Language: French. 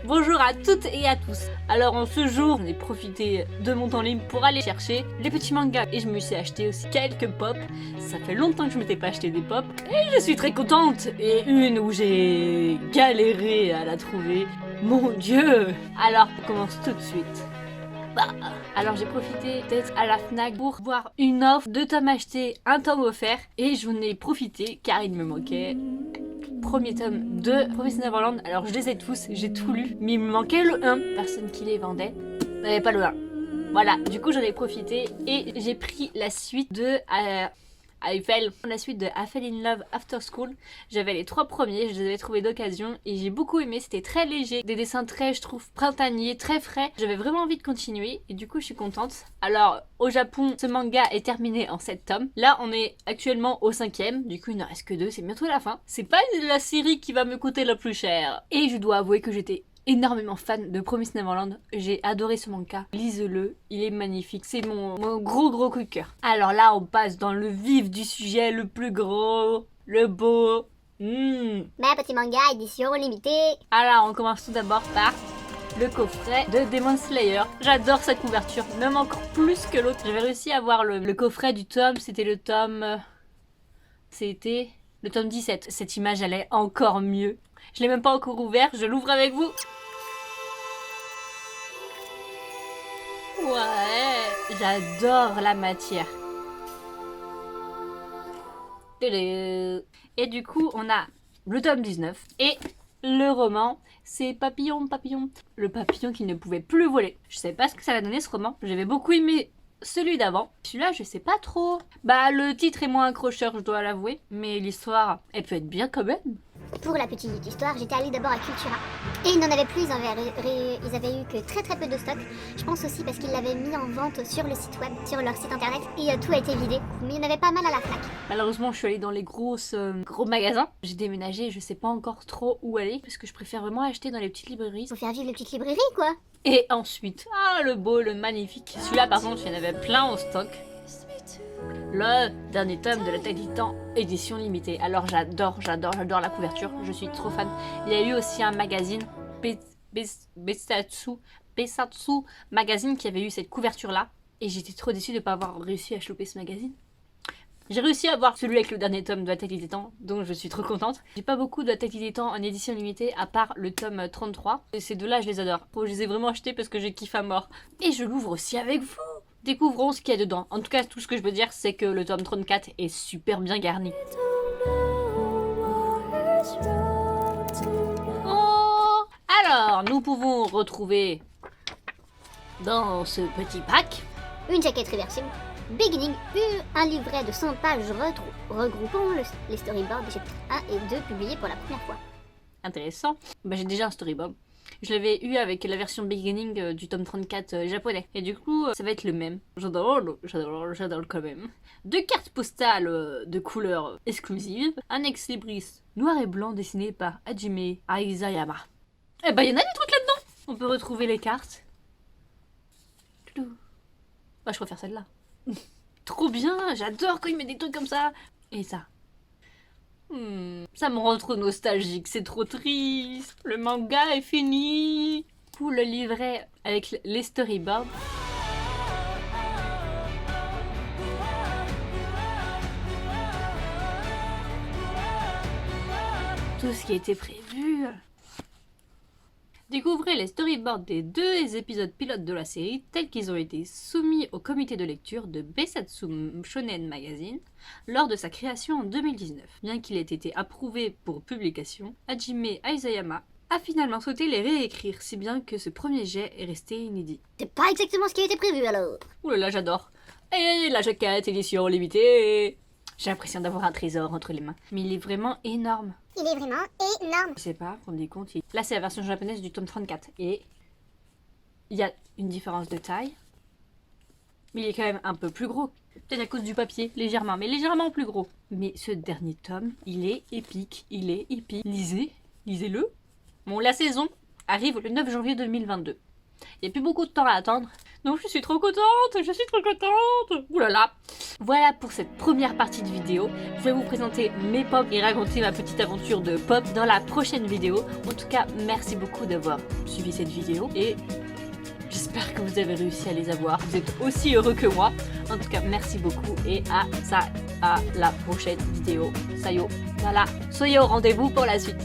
Bonjour à toutes et à tous. Alors en ce jour, j'ai profité de mon temps libre pour aller chercher les petits mangas et je me suis acheté aussi quelques pop. Ça fait longtemps que je m'étais pas acheté des pop et je suis très contente. Et une où j'ai galéré à la trouver. Mon Dieu. Alors on commence tout de suite. Alors j'ai profité d'être à la FNAC pour voir une offre, 2 tomes achetés, un tome offert et j'en ai profité car il me manquait premier tome de Promised Neverland. Alors je les ai tous, j'ai tout lu, mais il me manquait le 1. Personne qui les vendait n'avait pas le 1. Voilà, du coup j'en ai profité et j'ai pris la suite de Eiffel. La suite de I Fell in Love After School. J'avais les 3 premiers, je les avais trouvés d'occasion et j'ai beaucoup aimé, c'était très léger, des dessins très, je trouve, printaniers, très frais. J'avais vraiment envie de continuer et du coup je suis contente. Alors au Japon, ce manga est terminé en 7 tomes. Là on est actuellement au 5e, du coup il ne reste que 2, c'est bientôt la fin. C'est pas la série qui va me coûter le plus cher. Et je dois avouer que j'étais énormément fan de Promised Neverland, j'ai adoré ce manga, lisez-le, il est magnifique, c'est mon gros coup de cœur. Alors là on passe dans le vif du sujet, le plus gros, le beau. Ma petit manga édition limitée. Alors on commence tout d'abord par le coffret de Demon Slayer. J'adore sa couverture, même encore plus que l'autre. J'avais réussi à avoir le coffret du tome, c'était le tome 17. Cette image elle est encore mieux. Je l'ai même pas encore ouvert, je l'ouvre avec vous. Ouais, j'adore la matière. Et du coup, on a le tome 19 et le roman, c'est Papillon. Le papillon qui ne pouvait plus voler. Je sais pas ce que ça va donner ce roman. J'avais beaucoup aimé celui d'avant. Celui-là, je sais pas trop. Bah, le titre est moins accrocheur, je dois l'avouer. Mais l'histoire, elle peut être bien quand même. Pour la petite histoire, j'étais allée d'abord à Cultura. Et ils n'en avaient plus, ils avaient eu que très peu de stock. Je pense aussi parce qu'ils l'avaient mis en vente sur le site web, sur leur site internet, et tout a été vidé. Mais il y en avait pas mal à la FNAC. Malheureusement, je suis allée dans les gros magasins. J'ai déménagé, je sais pas encore trop où aller, parce que je préfère vraiment acheter dans les petites librairies. Faut faire vivre les petites librairies, quoi. Et ensuite, le beau, le magnifique. Celui-là, par contre, il y en avait plein au stock. Le dernier tome de l'Attaque des Titans, édition limitée. Alors j'adore la couverture, je suis trop fan. Il y a eu aussi un magazine, Besatsu Magazine, qui avait eu cette couverture-là. Et j'étais trop déçue de ne pas avoir réussi à choper ce magazine. J'ai réussi à avoir celui avec le dernier tome de l'Attaque des Titans, donc je suis trop contente. J'ai pas beaucoup de l'Attaque des Titans en édition limitée, à part le tome 33. Et ces deux-là, je les adore. Je les ai vraiment achetés parce que j'ai kiffé à mort. Et je l'ouvre aussi avec vous. Découvrons ce qu'il y a dedans. En tout cas, tout ce que je peux dire, c'est que le tome 34 est super bien garni. Oh! Alors, nous pouvons retrouver dans ce petit pack une jaquette réversible, Beginning, un livret de 100 pages regroupant les storyboards des chapitres 1 et 2 publiés pour la première fois. Intéressant. Bah, j'ai déjà un storyboard. Je l'avais eu avec la version Beginning du tome 34 japonais. Et du coup, ça va être le même. J'adore quand même. 2 cartes postales de couleur exclusive. Un ex-libris noir et blanc dessiné par Hajime Aizayama. Eh ben, il y en a des trucs là-dedans. On peut retrouver les cartes. Bah, je préfère celle-là. Trop bien, j'adore quand il met des trucs comme ça. Et ça. Ça me rend trop nostalgique, c'est trop triste. Le manga est fini. Pour le livret avec les storyboards. Tout ce qui a été prévu. Découvrez les storyboards des 2 épisodes pilotes de la série tels qu'ils ont été soumis au comité de lecture de Besatsu Shonen Magazine lors de sa création en 2019. Bien qu'il ait été approuvé pour publication, Hajime Aizayama a finalement souhaité les réécrire, si bien que ce premier jet est resté inédit. C'est pas exactement ce qui a été prévu alors. Ouh là là, j'adore. Et la jaquette édition limitée. J'ai l'impression d'avoir un trésor entre les mains. Mais il est vraiment énorme. Il est vraiment énorme. Je sais pas, vous rendez compte. Là, c'est la version japonaise du tome 34. Et il y a une différence de taille. Mais il est quand même un peu plus gros. Peut-être à cause du papier, légèrement, mais légèrement plus gros. Mais ce dernier tome, il est épique. Il est épique. Lisez-le. Bon, la saison arrive le 9 janvier 2022. Il n'y a plus beaucoup de temps à attendre. Donc je suis trop contente, je suis trop contente. Ouh là là. Voilà pour cette première partie de vidéo. Je vais vous présenter mes pop et raconter ma petite aventure de pop dans la prochaine vidéo. En tout cas, merci beaucoup d'avoir suivi cette vidéo et j'espère que vous avez réussi à les avoir. Vous êtes aussi heureux que moi. En tout cas, merci beaucoup et à la prochaine vidéo. Sayo, voilà, soyez au rendez-vous pour la suite.